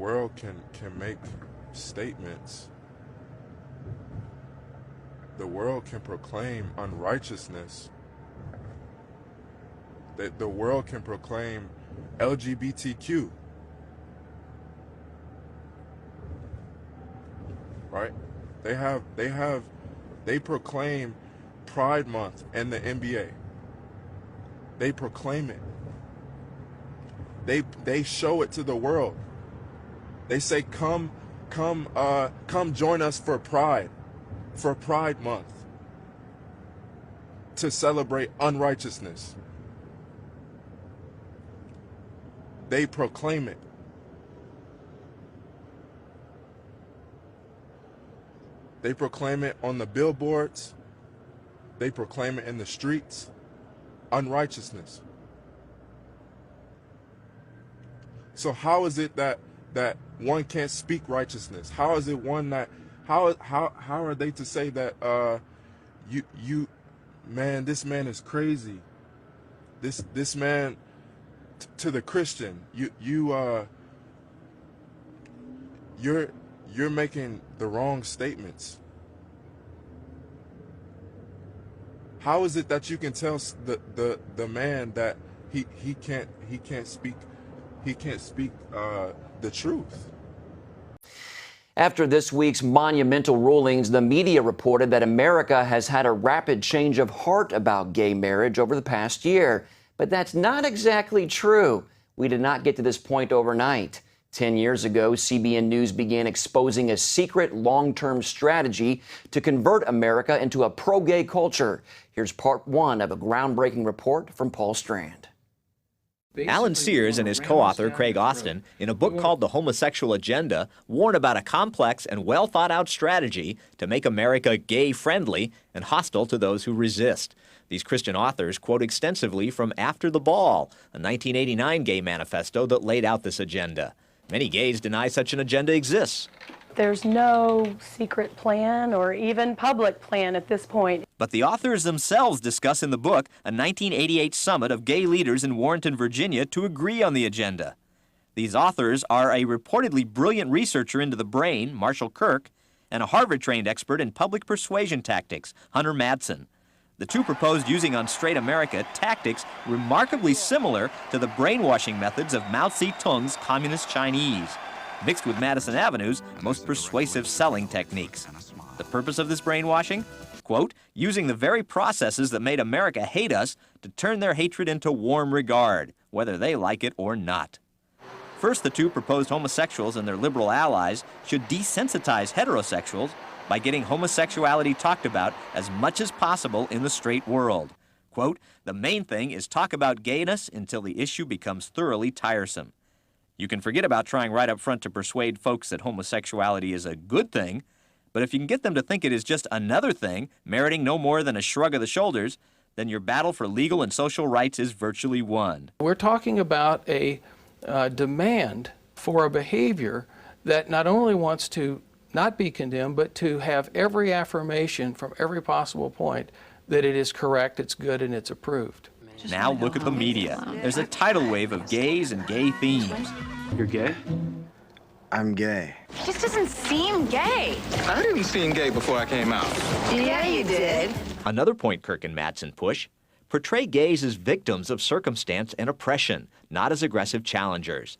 world can make statements. The world can proclaim unrighteousness. The world can proclaim LGBTQ. Right? They proclaim Pride Month and the NBA. They proclaim it. They show it to the world. They say, come join us for Pride Month, to celebrate unrighteousness. They proclaim it. They proclaim it on the billboards. They proclaim it in the streets. Unrighteousness. So how is it that one can't speak righteousness? How is it one that how are they to say that you man, this man is crazy. This man, to the Christian, you're making the wrong statements. How is it that you can tell the man that he can't speak the truth? After this week's monumental rulings, the media reported that America has had a rapid change of heart about gay marriage over the past year. But that's not exactly true. We did not get to this point overnight. 10 years ago, CBN News began exposing a secret long-term strategy to convert America into a pro-gay culture. Here's part one of a groundbreaking report from Paul Strand. Alan Sears and his co-author, Craig Austin, in a book called The Homosexual Agenda, warn about a complex and well-thought-out strategy to make America gay-friendly and hostile to those who resist. These Christian authors quote extensively from After the Ball, a 1989 gay manifesto that laid out this agenda. Many gays deny such an agenda exists. There's no secret plan or even public plan at this point. But the authors themselves discuss in the book a 1988 summit of gay leaders in Warrenton, Virginia, to agree on the agenda. These authors are a reportedly brilliant researcher into the brain, Marshall Kirk, and a Harvard-trained expert in public persuasion tactics, Hunter Madsen. The two proposed using on Straight America tactics remarkably similar to the brainwashing methods of Mao Zedong's Communist Chinese, mixed with Madison Avenue's most persuasive selling techniques. The purpose of this brainwashing? Quote, using the very processes that made America hate us to turn their hatred into warm regard, whether they like it or not. First, the two proposed homosexuals and their liberal allies should desensitize heterosexuals by getting homosexuality talked about as much as possible in the straight world. Quote, the main thing is talk about gayness until the issue becomes thoroughly tiresome. You can forget about trying right up front to persuade folks that homosexuality is a good thing, but if you can get them to think it is just another thing, meriting no more than a shrug of the shoulders, then your battle for legal and social rights is virtually won. We're talking about a demand for a behavior that not only wants to not be condemned, but to have every affirmation from every possible point that it is correct, it's good, and it's approved. Now look at the media. There's a tidal wave of gays and gay themes. You're gay? I'm gay. He just doesn't seem gay. I didn't seem gay before I came out. Yeah, you did. Another point Kirk and Madsen push, portray gays as victims of circumstance and oppression, not as aggressive challengers.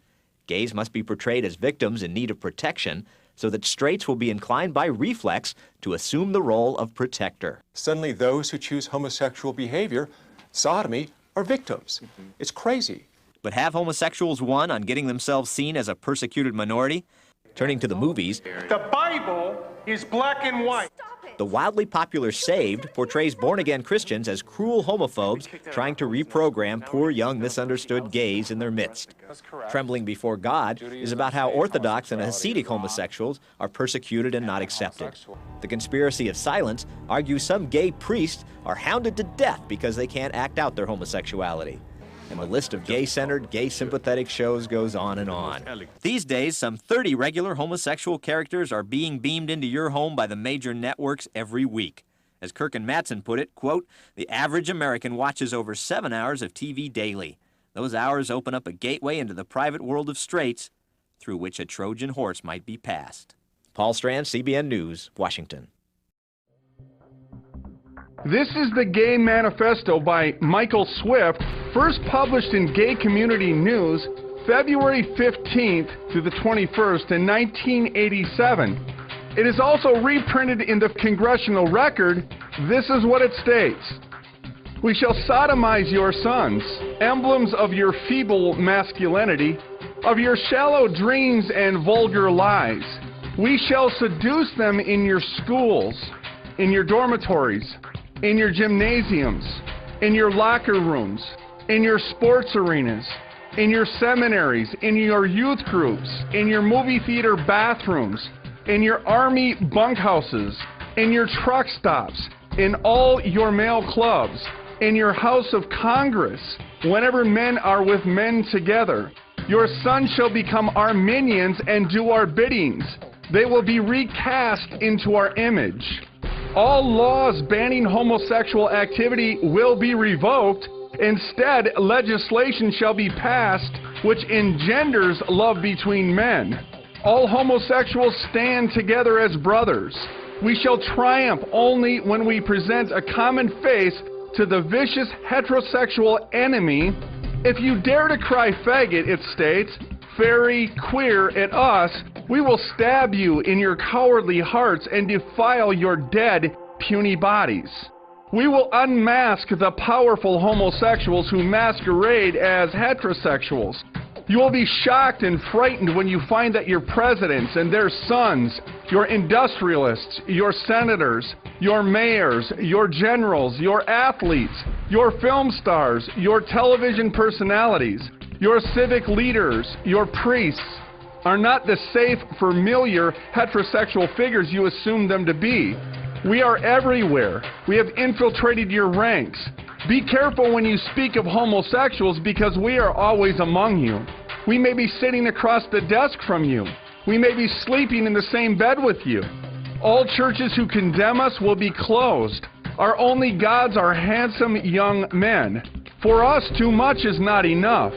Gays must be portrayed as victims in need of protection, so that straights will be inclined by reflex to assume the role of protector. Suddenly those who choose homosexual behavior, sodomy, are victims. It's crazy. But have homosexuals won on getting themselves seen as a persecuted minority? Turning to the movies, the Bible is black and white. The wildly popular Saved portrays born-again Christians as cruel homophobes trying to reprogram poor, young, misunderstood gays in their midst. Trembling Before God is about how Orthodox and Hasidic homosexuals are persecuted and not accepted. The Conspiracy of Silence argues some gay priests are hounded to death because they can't act out their homosexuality. And the list of gay-centered, gay-sympathetic shows goes on and on. These days, some 30 regular homosexual characters are being beamed into your home by the major networks every week. As Kirk and Madsen put it, quote, the average American watches over 7 hours of TV daily. Those hours open up a gateway into the private world of straights through which a Trojan horse might be passed. Paul Strand, CBN News, Washington. This is the Gay Manifesto by Michael Swift, first published in Gay Community News, February 15th through the 21st in 1987. It is also reprinted in the Congressional Record. This is what it states. We shall sodomize your sons, emblems of your feeble masculinity, of your shallow dreams and vulgar lies. We shall seduce them in your schools, in your dormitories, in your gymnasiums, in your locker rooms, in your sports arenas, in your seminaries, in your youth groups, in your movie theater bathrooms, in your army bunkhouses, in your truck stops, in all your male clubs, in your House of Congress, whenever men are with men together. Your sons shall become our minions and do our biddings. They will be recast into our image. All laws banning homosexual activity will be revoked. Instead, legislation shall be passed which engenders love between men. All homosexuals stand together as brothers. We shall triumph only when we present a common face to the vicious heterosexual enemy. If you dare to cry faggot, it states, fairy, queer at us, we will stab you in your cowardly hearts and defile your dead, puny bodies. We will unmask the powerful homosexuals who masquerade as heterosexuals. You will be shocked and frightened when you find that your presidents and their sons, your industrialists, your senators, your mayors, your generals, your athletes, your film stars, your television personalities, your civic leaders, your priests, are not the safe, familiar heterosexual figures you assume them to be. We are everywhere. We have infiltrated your ranks. Be careful when you speak of homosexuals because we are always among you. We may be sitting across the desk from you. We may be sleeping in the same bed with you. All churches who condemn us will be closed. Our only gods are handsome young men. For us, too much is not enough.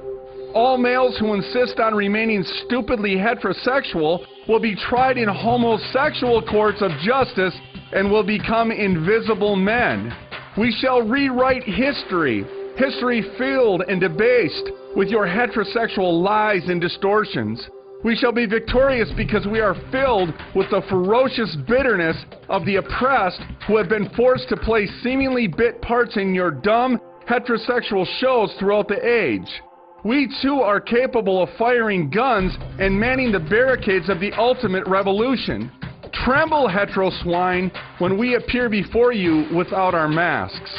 All males who insist on remaining stupidly heterosexual will be tried in homosexual courts of justice and will become invisible men. We shall rewrite history, history filled and debased with your heterosexual lies and distortions. We shall be victorious because we are filled with the ferocious bitterness of the oppressed who have been forced to play seemingly bit parts in your dumb heterosexual shows throughout the age. We too are capable of firing guns and manning the barricades of the ultimate revolution. Tremble, hetero swine, when we appear before you without our masks.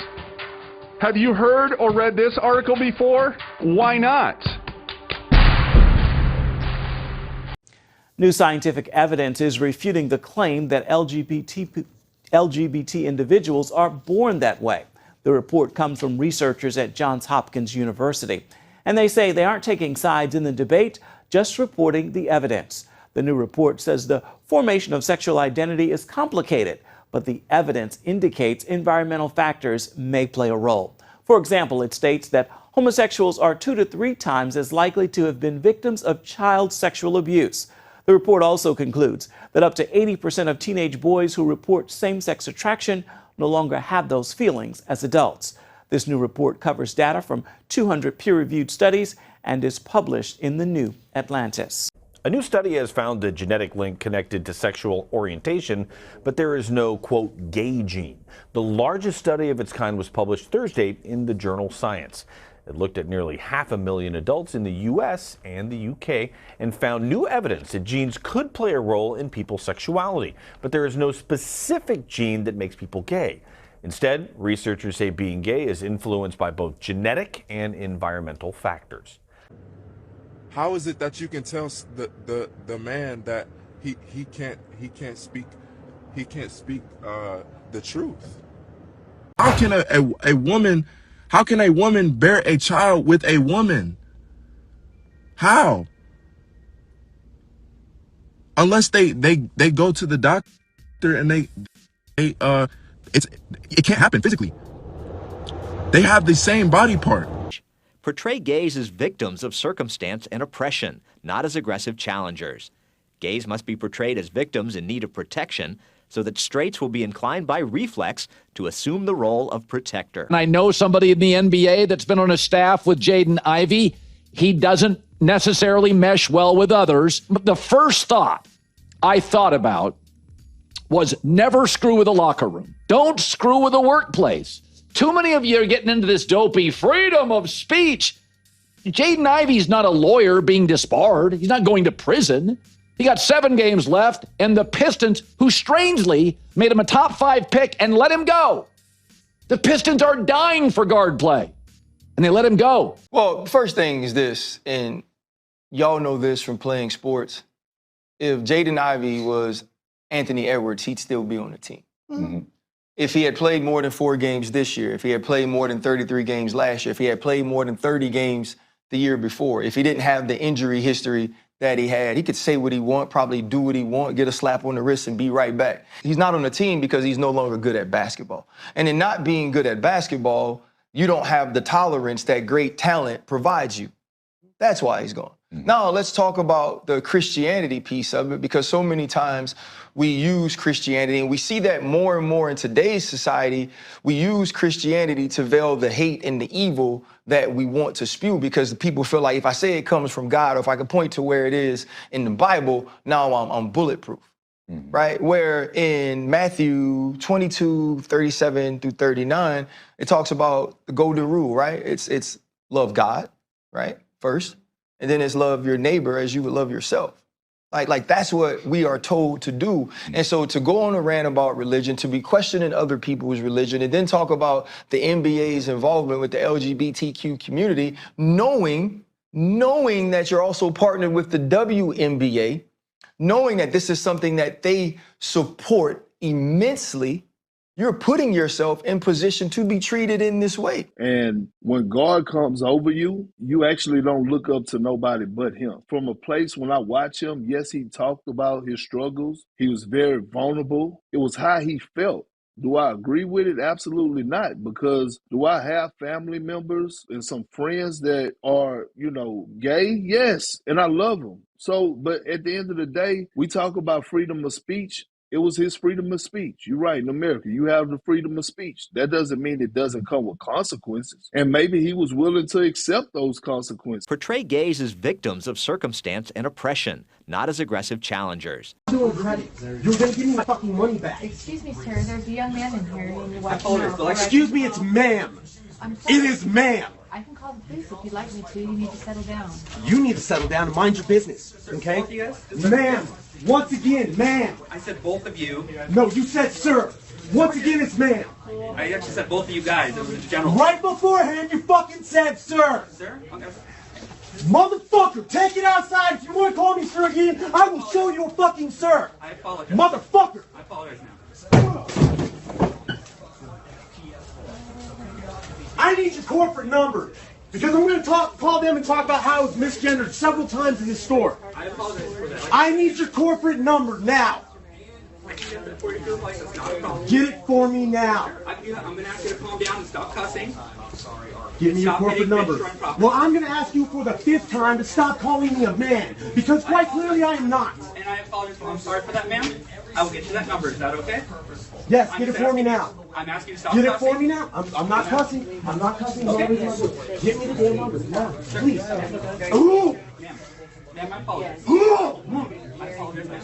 Have you heard or read this article before? Why not? New scientific evidence is refuting the claim that LGBT individuals are born that way. The report comes from researchers at Johns Hopkins University. And they say they aren't taking sides in the debate, just reporting the evidence. The new report says the formation of sexual identity is complicated, but the evidence indicates environmental factors may play a role. For example, it states that homosexuals are 2 to 3 times as likely to have been victims of child sexual abuse. The report also concludes that up to 80% of teenage boys who report same-sex attraction no longer have those feelings as adults. This new report covers data from 200 peer-reviewed studies and is published in the New Atlantis. A new study has found a genetic link connected to sexual orientation, but there is no, quote, gay gene. The largest study of its kind was published Thursday in the journal Science. It looked at nearly 500,000 adults in the U.S. and the U.K. and found new evidence that genes could play a role in people's sexuality, but there is no specific gene that makes people gay. Instead, researchers say being gay is influenced by both genetic and environmental factors. How is it that you can tell the man that he can't speak the truth? How can a woman bear a child with a woman? How? Unless they go to the doctor and it can't happen physically. They have the same body part. portray gays as victims of circumstance and oppression, not as aggressive challengers. Gays must be portrayed as victims in need of protection so that straights will be inclined by reflex to assume the role of protector. And I know somebody in the NBA that's been on a staff with Jaden Ivey. He doesn't necessarily mesh well with others. But the first thought I thought about was never screw with a locker room. Don't screw with a workplace. Too many of you are getting into this dopey freedom of speech. Jaden Ivey's not a lawyer being disbarred. He's not going to prison. He got 7 games left, and the Pistons, who strangely made him a top 5 pick and let him go. The Pistons are dying for guard play, and they let him go. Well, the first thing is this, and y'all know this from playing sports. If Jaden Ivey was Anthony Edwards, he'd still be on the team. Mm-hmm. If he had played more than 4 games this year, if he had played more than 33 games last year, if he had played more than 30 games the year before, if he didn't have the injury history that he had, he could say what he want, probably do what he want, get a slap on the wrist and be right back. He's not on the team because he's no longer good at basketball. And in not being good at basketball, you don't have the tolerance that great talent provides you. That's why he's gone. Now, let's talk about the Christianity piece of it, because so many times we use Christianity, and we see that more and more in today's society. We use Christianity to veil the hate and the evil that we want to spew, because the people feel like if I say it comes from God, or if I can point to where it is in the Bible, now I'm bulletproof, right? Where in Matthew 22:37 through 39, it talks about the golden rule, right? It's love God, right, first. And then it's love your neighbor as you would love yourself. Like that's what we are told to do. And so to go on a rant about religion, to be questioning other people's religion, and then talk about the NBA's involvement with the LGBTQ community, knowing that you're also partnered with the WNBA, knowing that this is something that they support immensely, you're putting yourself in position to be treated in this way. And when God comes over you, you actually don't look up to nobody but him. From a place when I watch him, yes, he talked about his struggles. He was very vulnerable. It was how he felt. Do I agree with it? Absolutely not. Because do I have family members and some friends that are, gay? Yes. And I love them. So, but at the end of the day, we talk about freedom of speech. It was his freedom of speech. You're right. In America, you have the freedom of speech. That doesn't mean it doesn't come with consequences. And maybe he was willing to accept those consequences. Portray gays as victims of circumstance and oppression, not as aggressive challengers. You're going to give me my fucking money back. Excuse me, sir. There's a young man in here. Excuse me, it's ma'am. It is ma'am. I can call the police if you'd like me to. You need to settle down. You need to settle down and mind your business, okay? Ma'am, once again, ma'am. I said both of you. No, you said sir. Once again, it's ma'am. I actually said both of you guys. It was general. Right beforehand, you fucking said sir. Sir? Okay. Motherfucker, take it outside. If you want to call me sir again, I will show you a fucking sir. I apologize. Motherfucker. I apologize now. I need your corporate number, because I'm going to call them and talk about how it's misgendered several times in this store. I apologize for that. I need your corporate number now. I can get that for you if you'd like. That's not a problem. Get it for me now. I'm going to ask you to calm down and stop cussing. Give me your corporate number. Well, I'm going to ask you for the 5th time to stop calling me a man, because quite clearly I am not. And I apologize. I'm sorry for that, ma'am. I will get you that number. Is that okay? Yes, get it for me now. I'm asking you to stop Get cussing. it for me now. I'm not cussing. I'm not cussing. Okay. Get me the damn number now, please. Okay. Ooh! Ma'am, I apologize. Ooh! I apologize, ma'am.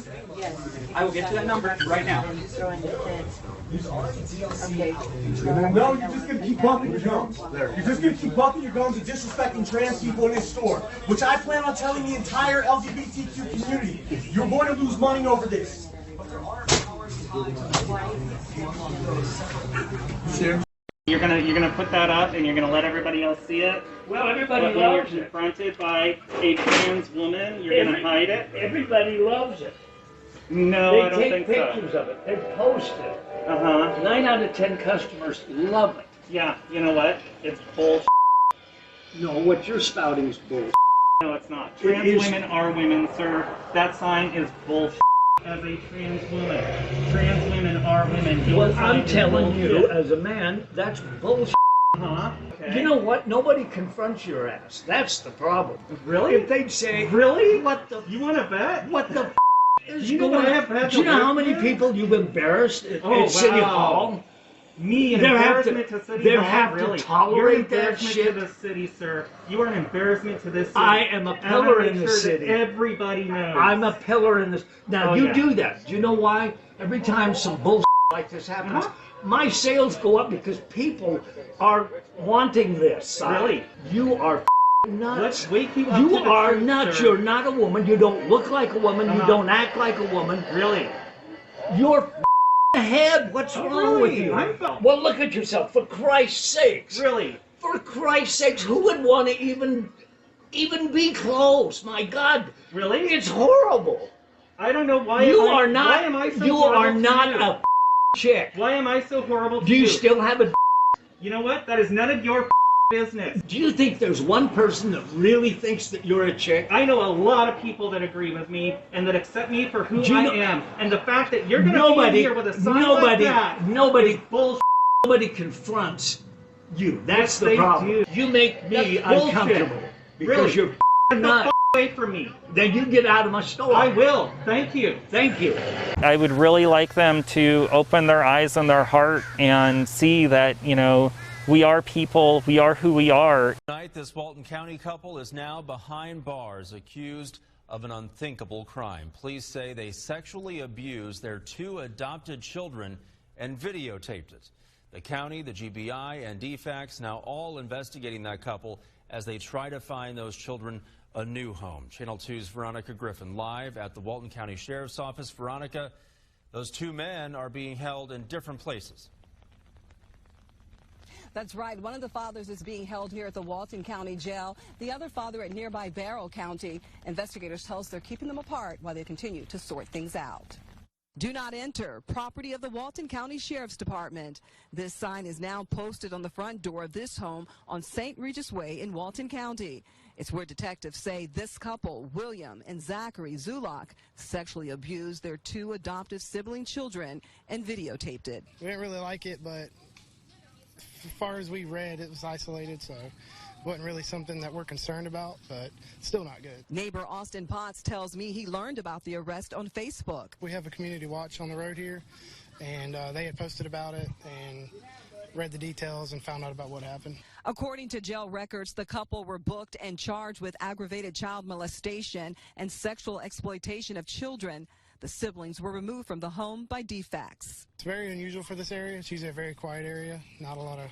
I will get you that number right now. No, you're just going to keep bumping your gums. You're just going to keep bumping your gums and disrespecting trans people in this store, which I plan on telling the entire LGBTQ community. You're going to lose money over this. You're gonna put that up and you're gonna let everybody else see it? Well, everybody when loves you're confronted by a trans woman, you're gonna hide it? Everybody loves it. No, I don't think so. They take pictures of it. They post it. 9 out of 10 customers love it. Yeah, you know what? It's bullshit. No, what you're spouting is bullshit. No, it's not. Trans women are women, sir. That sign is bullshit. As a trans woman are women. Well, I'm telling you, as a man, that's bullshit. Okay. You know what? Nobody confronts your ass. That's the problem. Really? If they'd say, really? What the? You want to bet? What the is you know going what I on? have Do you know how many with? people you've embarrassed at City Hall? Me, an They embarrassment to City Hall? have Really? to tolerate You're an that embarrassment shit. to the city, sir. You are an embarrassment to this city. I am a pillar And I in make the sure city. that everybody knows. I'm a pillar in this. Now, Oh, you yeah. do that. Do you know why? Every time some bullshit like this happens, my sales go up because people are wanting this. Really? You are nuts. Let's wake you up You to the are truth, nuts. sir. You're not a woman. You don't look like a woman. You don't act like a woman. Really? You're ahead. What's wrong with you? Well, look at yourself. For Christ's sakes. Really? For Christ's sakes, who would want to even be close? My God. Really? It's horrible. I don't know why. You why are not. am I so you horrible are to not you? a chick. Why am I so horrible to Do you? you still have a? You know what? That is none of your business. Do you think there's one person that really thinks that you're a chick? I know a lot of people that agree with me and that accept me for who Do you I know- am. And the fact that you're going to be here with a sign like that is bullshit. Nobody confronts you. That's Yes, the they problem. do. You make me That's bullshit. uncomfortable because Really? you're Get the nuts. away from me. Then you get out of my store. I will. Thank you. Thank you. I would really like them to open their eyes and their heart and see that, you know, we are people, we are who we are. Tonight, this Walton County couple is now behind bars, accused of an unthinkable crime. Police say they sexually abused their 2 adopted children and videotaped it. The county, the GBI, and DFACS now all investigating that couple as they try to find those children a new home. Channel 2's Veronica Griffin live at the Walton County Sheriff's Office. Veronica, those 2 men are being held in different places. That's right. One of the fathers is being held here at the Walton County Jail. The other father at nearby Barrow County. Investigators tell us they're keeping them apart while they continue to sort things out. Do not enter, property of the Walton County Sheriff's Department. This sign is now posted on the front door of this home on St. Regis Way in Walton County. It's where detectives say this couple, William and Zachary Zulak, sexually abused their 2 adoptive sibling children and videotaped it. We didn't really like it, but as far as we read, it was isolated, so it wasn't really something that we're concerned about, but still not good. Neighbor Austin Potts tells me he learned about the arrest on Facebook. We have a community watch on the road here, and they had posted about it and read the details and found out about what happened. According to jail records, the couple were booked and charged with aggravated child molestation and sexual exploitation of children. The siblings were removed from the home by DFACS. It's very unusual for this area. It's usually a very quiet area, not a lot of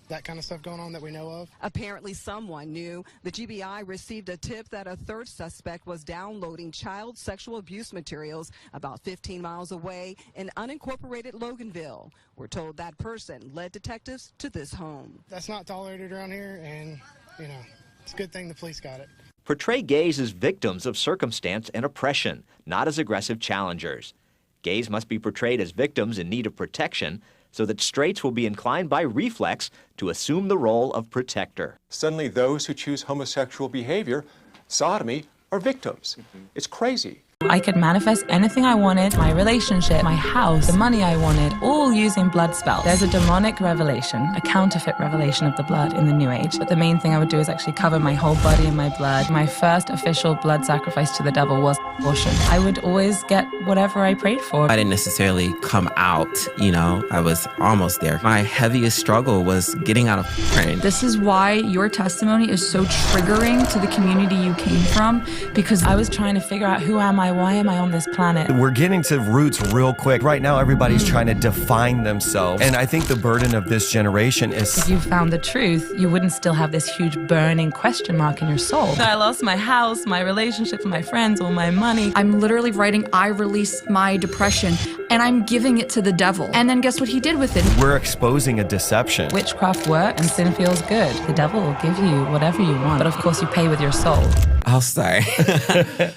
that kind of stuff going on that we know of. Apparently someone knew. The GBI received a tip that a third suspect was downloading child sexual abuse materials about 15 miles away in unincorporated Loganville. We're told that person led detectives to this home. That's not tolerated around here, and, you know, it's a good thing the police got it. Portray gays as victims of circumstance and oppression, not as aggressive challengers. Gays must be portrayed as victims in need of protection so that straights will be inclined by reflex to assume the role of protector. Suddenly, those who choose homosexual behavior, sodomy, are victims. It's crazy. I could manifest anything I wanted, my relationship, my house, the money I wanted, all using blood spells. There's a demonic revelation, a counterfeit revelation of the blood in the New Age. But the main thing I would do is actually cover my whole body in my blood. My first official blood sacrifice to the devil was abortion. I would always get whatever I prayed for. I didn't necessarily come out, you know, I was almost there. My heaviest struggle was getting out of praying. This is why your testimony is so triggering to the community you came from, because I was trying to figure out who am I, why am I on this planet? We're getting to roots real quick. Right now, everybody's trying to define themselves. And I think the burden of this generation is... If you found the truth, you wouldn't still have this huge burning question mark in your soul. I lost my house, my relationships, my friends, all my money. I'm literally writing, I release my depression, and I'm giving it to the devil. And then guess what he did with it? We're exposing a deception. Witchcraft works and sin feels good. The devil will give you whatever you want, but of course you pay with your soul. Oh, sorry.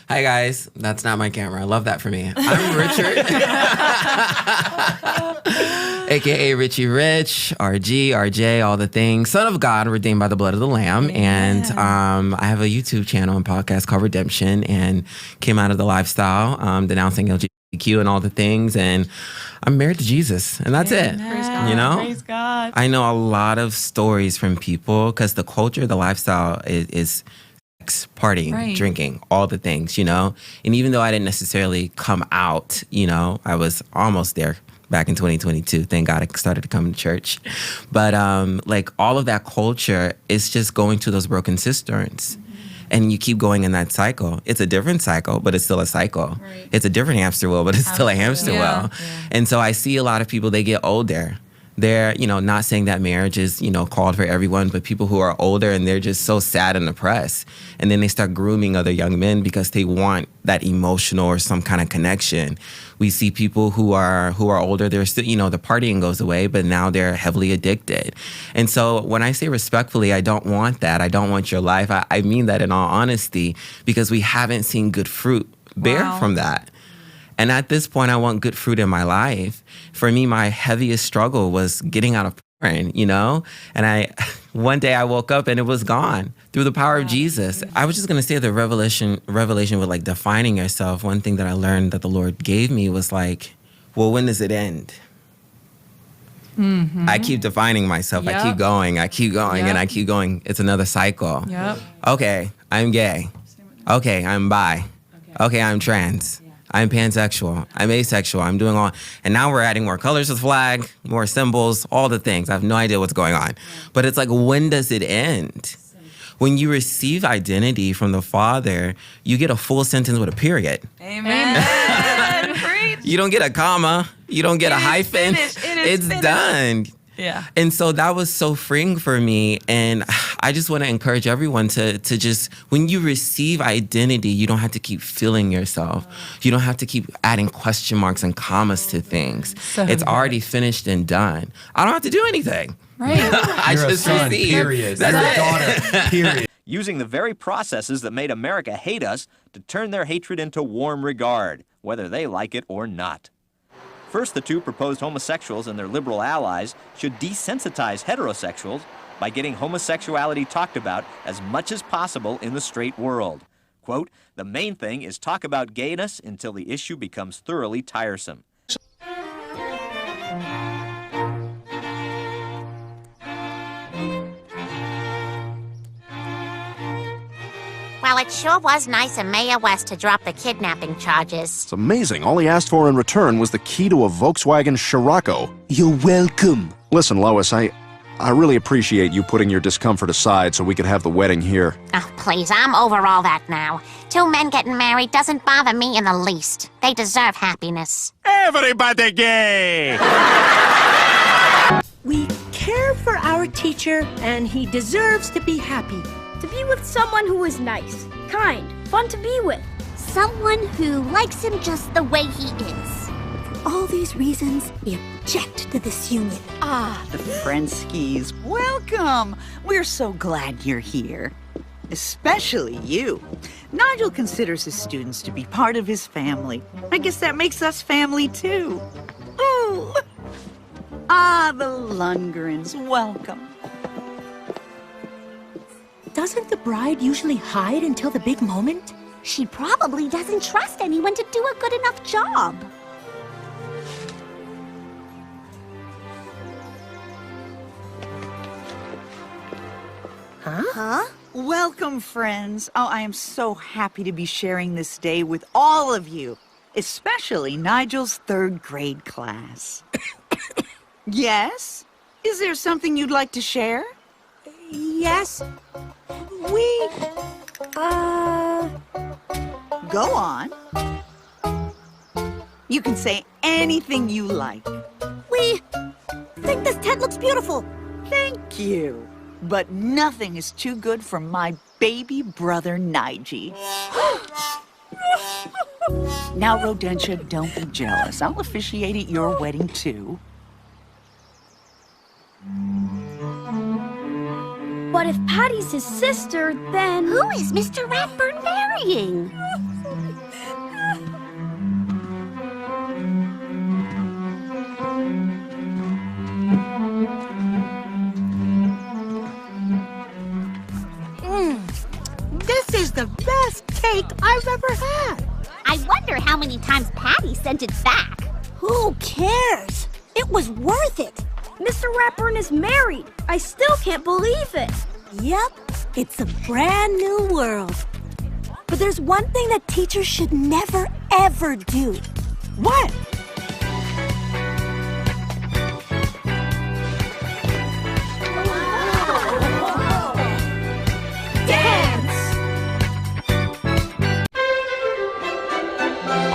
Hi, guys. That's not my camera. I love that for me. I'm Richard, a.k.a. Richie Rich, RG, RJ, all the things. Son of God, redeemed by the blood of the Lamb. Yeah. And I have a YouTube channel and podcast called Redemption, and came out of the lifestyle denouncing LGBT. LGBTQ and all the things, and I'm married to Jesus, and that's it. Praise God. You know? Praise God. I know a lot of stories from people because the culture, the lifestyle is sex, partying, Right. drinking, all the things, you know? And even though I didn't necessarily come out, you know, I was almost there back in 2022. Thank God I started to come to church. But like all of that culture is just going to those broken cisterns. And you keep going in that cycle. It's a different cycle, but it's still a cycle. Right. It's a different hamster wheel, but it's still a hamster wheel. And so I see a lot of people, they get older. They're, you know, not saying that marriage is, you know, called for everyone, but people who are older and they're just so sad and depressed. And then they start grooming other young men because they want that emotional or some kind of connection. We see people who are older, they're still, you know, the partying goes away, but now they're heavily addicted. And so when I say respectfully, I don't want that. I don't want your life. I mean that in all honesty, because we haven't seen good fruit bear from that. And at this point, I want good fruit in my life. For me, my heaviest struggle was getting out of porn, you know? And one day I woke up and it was gone through the power of Jesus. I was just going to say the revelation with like defining yourself. One thing that I learned that the Lord gave me was like, well, when does it end? I keep defining myself. I keep going, and I keep going. It's another cycle. Okay, I'm gay. Okay, I'm bi. Okay, I'm trans. I'm pansexual, I'm asexual, I'm doing all, and now we're adding more colors to the flag, more symbols, all the things. I have no idea what's going on. But it's like, when does it end? When you receive identity from the Father, you get a full sentence with a period. Amen. You don't get a comma, you don't get a hyphen. It's done. Yeah. And so that was so freeing for me. And I just want to encourage everyone to just, when you receive identity, you don't have to keep feeling yourself. You don't have to keep adding question marks and commas to things. It's already finished and done. I don't have to do anything. Right. I You're just a son, receive. period. That's You're it. a daughter, period. Using the very processes that made America hate us to turn their hatred into warm regard, whether they like it or not. First, the two proposed homosexuals and their liberal allies should desensitize heterosexuals by getting homosexuality talked about as much as possible in the straight world. Quote, the main thing is talk about gayness until the issue becomes thoroughly tiresome. Well, it sure was nice of Mayor West to drop the kidnapping charges. It's amazing. All he asked for in return was the key to a Volkswagen Scirocco. You're welcome. Listen, Lois, I really appreciate you putting your discomfort aside so we could have the wedding here. Oh, please, I'm over all that now. Two men getting married doesn't bother me in the least. They deserve happiness. Everybody gay! We care for our teacher, and he deserves to be happy. To be with someone who is nice, kind, fun to be with. Someone who likes him just the way he is. For all these reasons, we object to this union. Ah, the Frenskys. Welcome! We're so glad you're here. Especially you. Nigel considers his students to be part of his family. I guess that makes us family, too. Ooh! Ah, the Lundgrens. Welcome. Doesn't the bride usually hide until the big moment? She probably doesn't trust anyone to do a good enough job. Huh? Welcome, friends. Oh, I am so happy to be sharing this day with all of you, especially Nigel's third grade class. Yes? Is there something you'd like to share? Yes. Go on. You can say anything you like. We think this tent looks beautiful. Thank you. But nothing is too good for my baby brother, Nige. Now, Rodentia, don't be jealous. I'll officiate at your wedding, too. But if Patty's his sister, then... Who is Mr. Ratburn marrying? This is the best cake I've ever had. I wonder how many times Patty sent it back. Who cares? It was worth it. Mr. Ratburn is married. I still can't believe it. Yep, it's a brand new world. But there's one thing that teachers should never, ever do. What?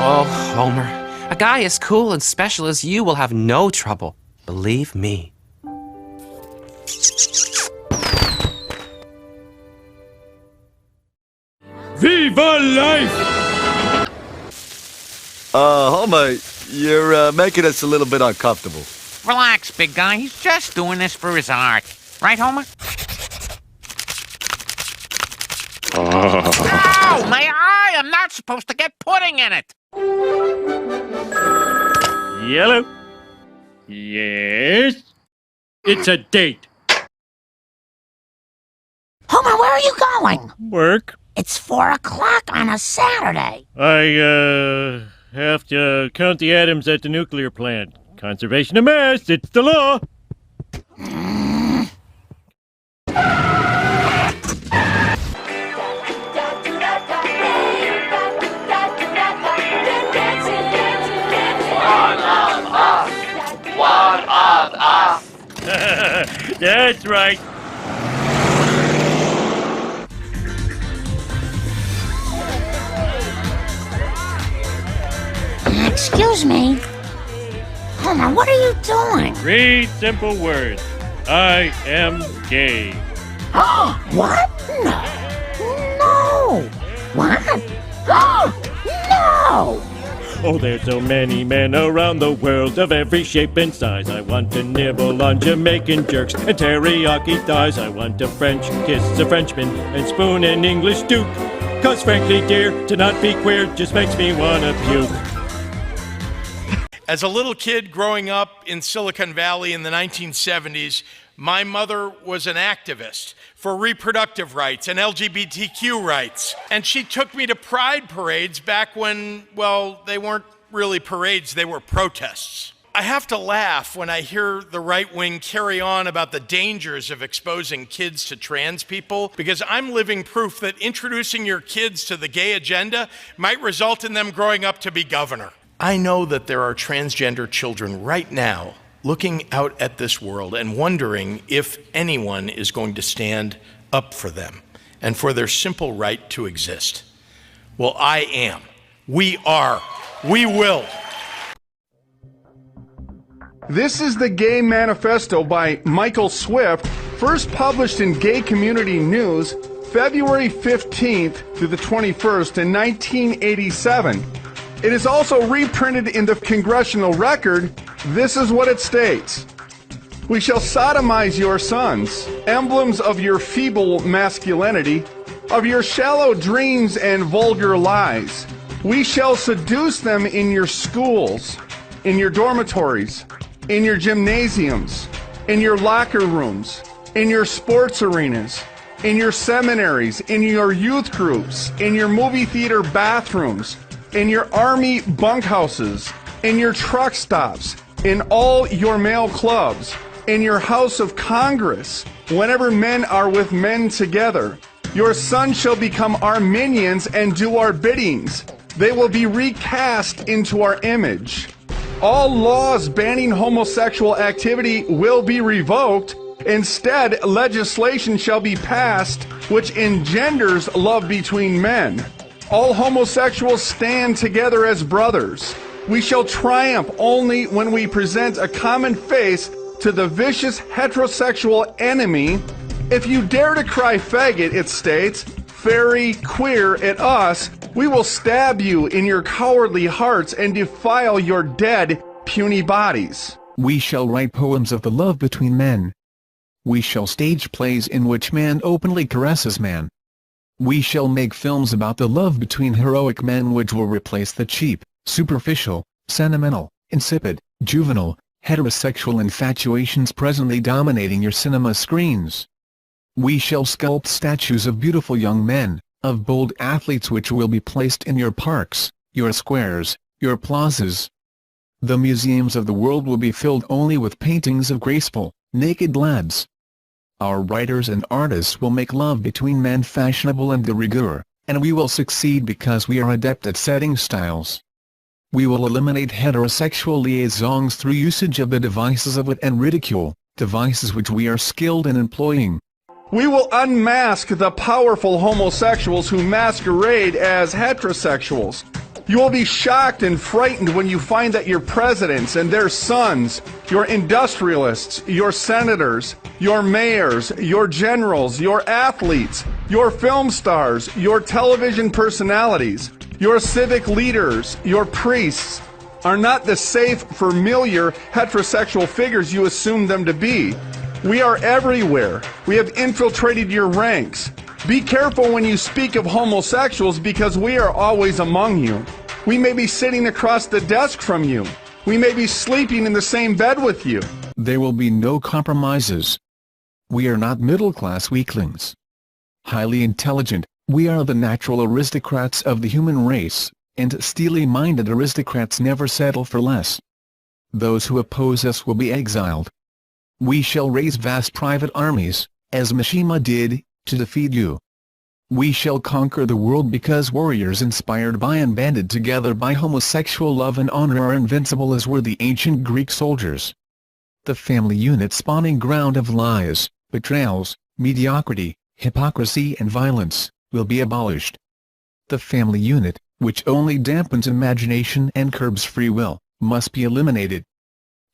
Oh, Homer, a guy as cool and special as you will have no trouble. Believe me. Viva life! Homer, you're making us a little bit uncomfortable. Relax, big guy. He's just doing this for his art. Right, Homer? Oh, my eye! I'm not supposed to get pudding in it! Yellow. Yes? It's a date. Homer, where are you going? Work. It's 4 o'clock on a Saturday. I, have to count the atoms at the nuclear plant. Conservation of mass, it's the law. One of us! That's right. Excuse me. Homer, what are you doing? 3 simple words. I am gay. Oh, what? No. No. What? Oh, no. Oh, there's so many men around the world of every shape and size. I want to nibble on Jamaican jerks and teriyaki thighs. I want a French kiss a Frenchman and spoon an English duke. 'Cause frankly, dear, to not be queer just makes me wanna puke. As a little kid growing up in Silicon Valley in the 1970s, my mother was an activist for reproductive rights and LGBTQ rights. And she took me to pride parades back when, well, they weren't really parades, they were protests. I have to laugh when I hear the right wing carry on about the dangers of exposing kids to trans people, because I'm living proof that introducing your kids to the gay agenda might result in them growing up to be governor. I know that there are transgender children right now looking out at this world and wondering if anyone is going to stand up for them and for their simple right to exist. Well, I am. We are. We will. This is the Gay Manifesto by Michael Swift, first published in Gay Community News, February 15th through the 21st in 1987. It is also reprinted in the Congressional Record. This is what it states. We shall sodomize your sons, emblems of your feeble masculinity, of your shallow dreams and vulgar lies. We shall seduce them in your schools, in your dormitories, in your gymnasiums, in your locker rooms, in your sports arenas, in your seminaries, in your youth groups, in your movie theater bathrooms, in your army bunkhouses, in your truck stops, in all your male clubs, in your House of Congress, whenever men are with men together. Your sons shall become our minions and do our biddings. They will be recast into our image. All laws banning homosexual activity will be revoked. Instead, legislation shall be passed which engenders love between men. All homosexuals stand together as brothers. We shall triumph only when we present a common face to the vicious heterosexual enemy. If you dare to cry faggot, it states, fairy, queer at us, we will stab you in your cowardly hearts and defile your dead, puny bodies. We shall write poems of the love between men. We shall stage plays in which man openly caresses man. We shall make films about the love between heroic men which will replace the cheap, superficial, sentimental, insipid, juvenile, heterosexual infatuations presently dominating your cinema screens. We shall sculpt statues of beautiful young men, of bold athletes which will be placed in your parks, your squares, your plazas. The museums of the world will be filled only with paintings of graceful, naked lads. Our writers and artists will make love between men fashionable and de rigueur, and we will succeed because we are adept at setting styles. We will eliminate heterosexual liaisons through usage of the devices of wit and ridicule, devices which we are skilled in employing. We will unmask the powerful homosexuals who masquerade as heterosexuals. You will be shocked and frightened when you find that your presidents and their sons, your industrialists, your senators, your mayors, your generals, your athletes, your film stars, your television personalities, your civic leaders, your priests, are not the safe, familiar, heterosexual figures you assume them to be. We are everywhere. We have infiltrated your ranks. Be careful when you speak of homosexuals because we are always among you. We may be sitting across the desk from you. We may be sleeping in the same bed with you. There will be no compromises. We are not middle-class weaklings. Highly intelligent, we are the natural aristocrats of the human race, and steely-minded aristocrats never settle for less. Those who oppose us will be exiled. We shall raise vast private armies, as Mishima did, to defeat you. We shall conquer the world because warriors inspired by and banded together by homosexual love and honor are invincible as were the ancient Greek soldiers. The family unit spawning ground of lies, betrayals, mediocrity, hypocrisy and violence, will be abolished. The family unit, which only dampens imagination and curbs free will, must be eliminated.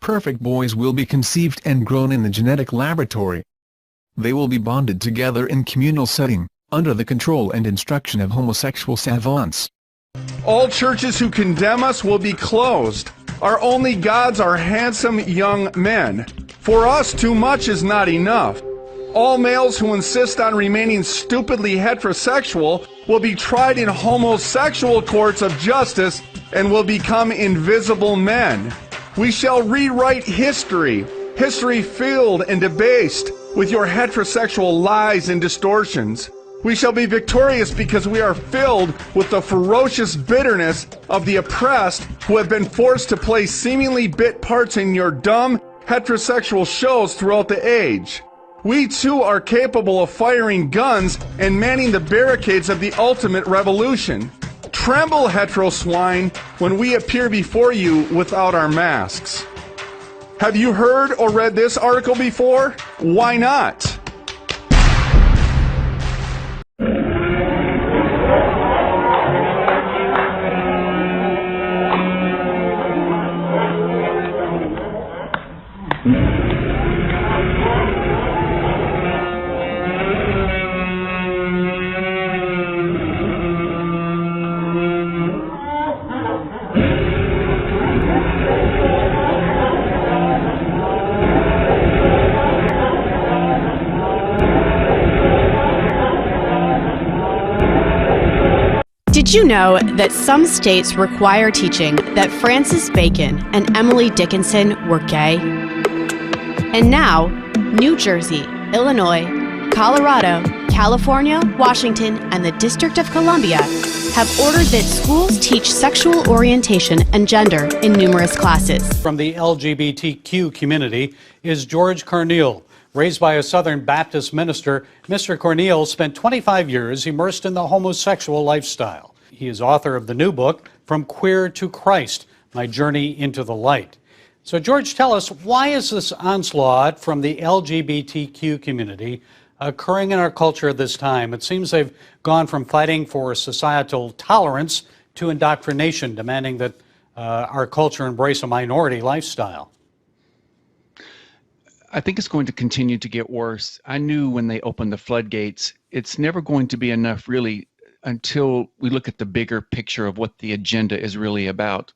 Perfect boys will be conceived and grown in the genetic laboratory. They will be bonded together in communal setting, under the control and instruction of homosexual savants. All churches who condemn us will be closed. Our only gods are handsome young men. For us, too much is not enough. All males who insist on remaining stupidly heterosexual will be tried in homosexual courts of justice and will become invisible men. We shall rewrite history, history filled and debased with your heterosexual lies and distortions. We shall be victorious because we are filled with the ferocious bitterness of the oppressed who have been forced to play seemingly bit parts in your dumb heterosexual shows throughout the age. We too are capable of firing guns and manning the barricades of the ultimate revolution. Tremble, hetero swine, when we appear before you without our masks. Have you heard or read this article before? Why not? Did you know that some states require teaching that Francis Bacon and Emily Dickinson were gay? And now, New Jersey, Illinois, Colorado, California, Washington, and the District of Columbia have ordered that schools teach sexual orientation and gender in numerous classes. From the LGBTQ community is George Cornell. Raised by a Southern Baptist minister, Mr. Cornell spent 25 years immersed in the homosexual lifestyle. He is author of the new book, From Queer to Christ, My Journey into the Light. So, George, tell us, why is this onslaught from the LGBTQ community occurring in our culture at this time? It seems they've gone from fighting for societal tolerance to indoctrination, demanding that our culture embrace a minority lifestyle. I think it's going to continue to get worse. I knew when they opened the floodgates, it's never going to be enough really until we look at the bigger picture of what the agenda is really about.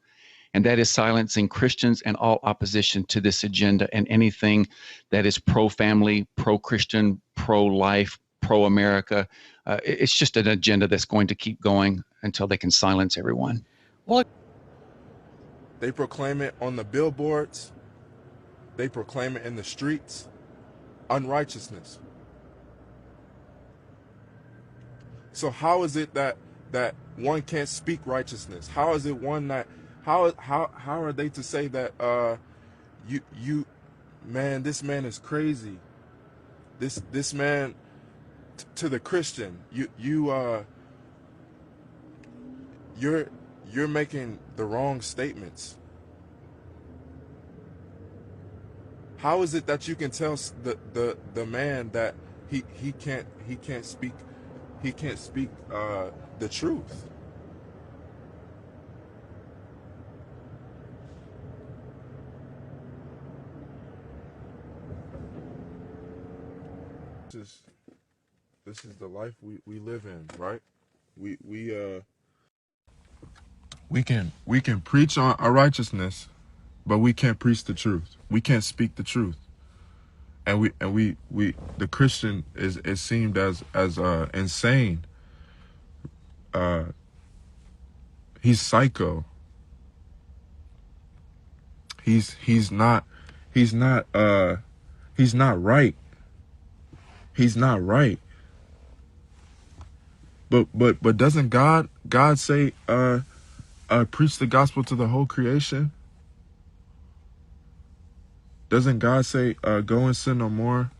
And that is silencing Christians and all opposition to this agenda and anything that is pro-family, pro-Christian, pro-life, pro-America. It's just an agenda that's going to keep going until they can silence everyone. They proclaim it on the billboards. They proclaim it in the streets. Unrighteousness. So how is it that one can't speak righteousness? How is it How are they to say that man, this man is crazy. This man to the Christian, you're making the wrong statements. How is it that you can tell the man that he can't speak the truth? This is the life we live in, right? We can preach on our righteousness, but we can't preach the truth. We can't speak the truth. And we the Christian is seemed as insane. He's psycho. He's not right. He's not right. But doesn't God say preach the gospel to the whole creation? Doesn't God say go and sin no more?